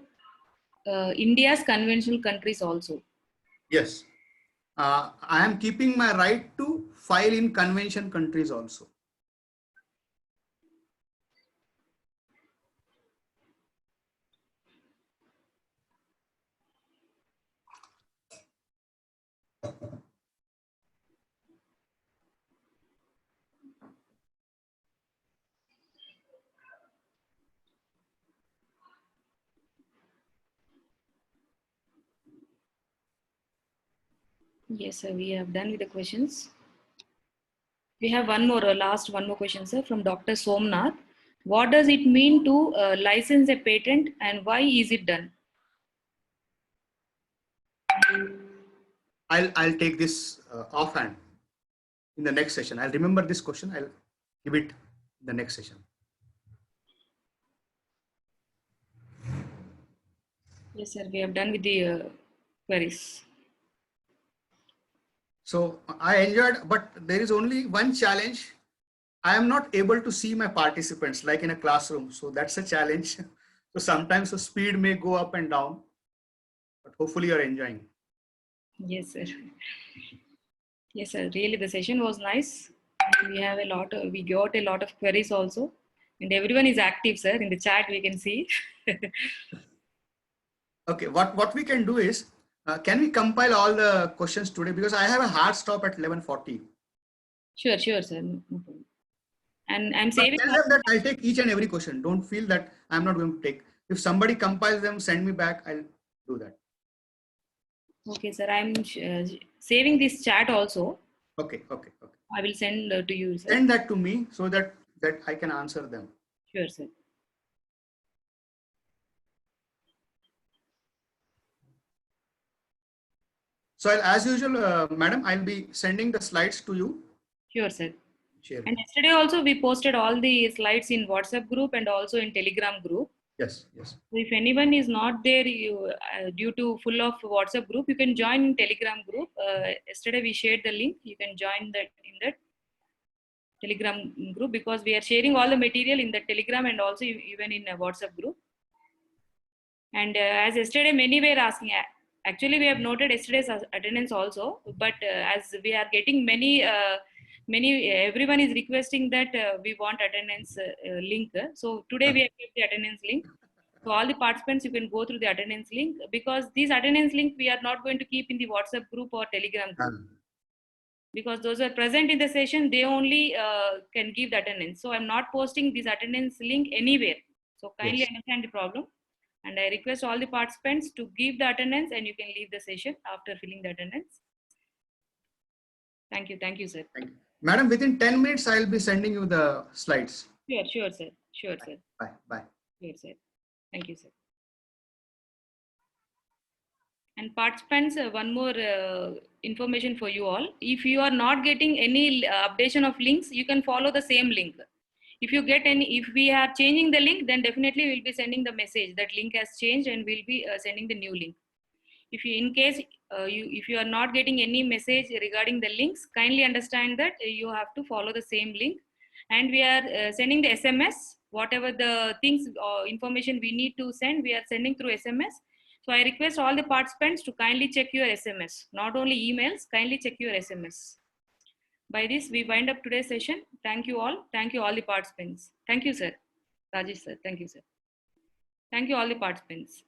India's conventional countries also. Yes, I am keeping my right to file in convention countries also. Yes, sir, we have done with the questions. We have one more, one more question, sir, from Dr. Somnath. What does it mean to license a patent and why is it done? I'll take this offhand in the next session. I'll remember this question. I'll give it in the next session. Yes, sir, we have done with the queries. So I enjoyed, but there is only one challenge. I am not able to see my participants like in a classroom. So that's a challenge. So sometimes the speed may go up and down, but hopefully you're enjoying. Yes, sir. Yes, sir. Really, the session was nice. We have we got a lot of queries also. And everyone is active, sir. In the chat, we can see. Okay, what we can do is, can we compile all the questions today? Because I have a hard stop at 11:40. Sure, sir. No problem. And I'm saving. Tell them that I'll take each and every question. Don't feel that I'm not going to take. If somebody compiles them, send me back. I'll do that. Okay, sir. I'm saving this chat also. Okay. I will send to you, sir. Send that to me so that I can answer them. Sure, sir. So as usual, madam, I'll be sending the slides to you. Sure, sir. Share. And yesterday also we posted all the slides in WhatsApp group and also in Telegram group. Yes, yes. So if anyone is not there due to full of WhatsApp group, you can join in Telegram group. Yesterday we shared the link. You can join that in that Telegram group because we are sharing all the material in the Telegram and also even in a WhatsApp group. And as yesterday many were asking, actually we have noted yesterday's attendance also, but as we are getting many everyone is requesting that we want attendance link. So today we have kept the attendance link. So all the participants, you can go through the attendance link because these attendance link we are not going to keep in the WhatsApp group or Telegram group because those are present in the session, they only can give the attendance. So I'm not posting this attendance link anywhere. So kindly Yes. understand the problem. And I request all the participants to give the attendance and you can leave the session after filling the attendance. Thank you. Thank you, sir. Thank you. Madam, within 10 minutes, I'll be sending you the slides. Sure, sure, sir. Sure, sir. Bye, bye. Sure, sir. Thank you, sir. And participants, one more information for you all. If you are not getting any updation of links, you can follow the same link. If you get any, if we are changing the link, then definitely we'll be sending the message that link has changed and we'll be sending the new link. If you, in case if you are not getting any message regarding the links, kindly understand that you have to follow the same link. And we are sending the SMS, whatever the things or information we need to send, we are sending through SMS. So I request all the participants to kindly check your SMS, not only emails, kindly check your SMS. By this, we wind up today's session. Thank you all. Thank you all the participants. Thank you, sir. Rajesh, sir. Thank you, sir. Thank you all the participants.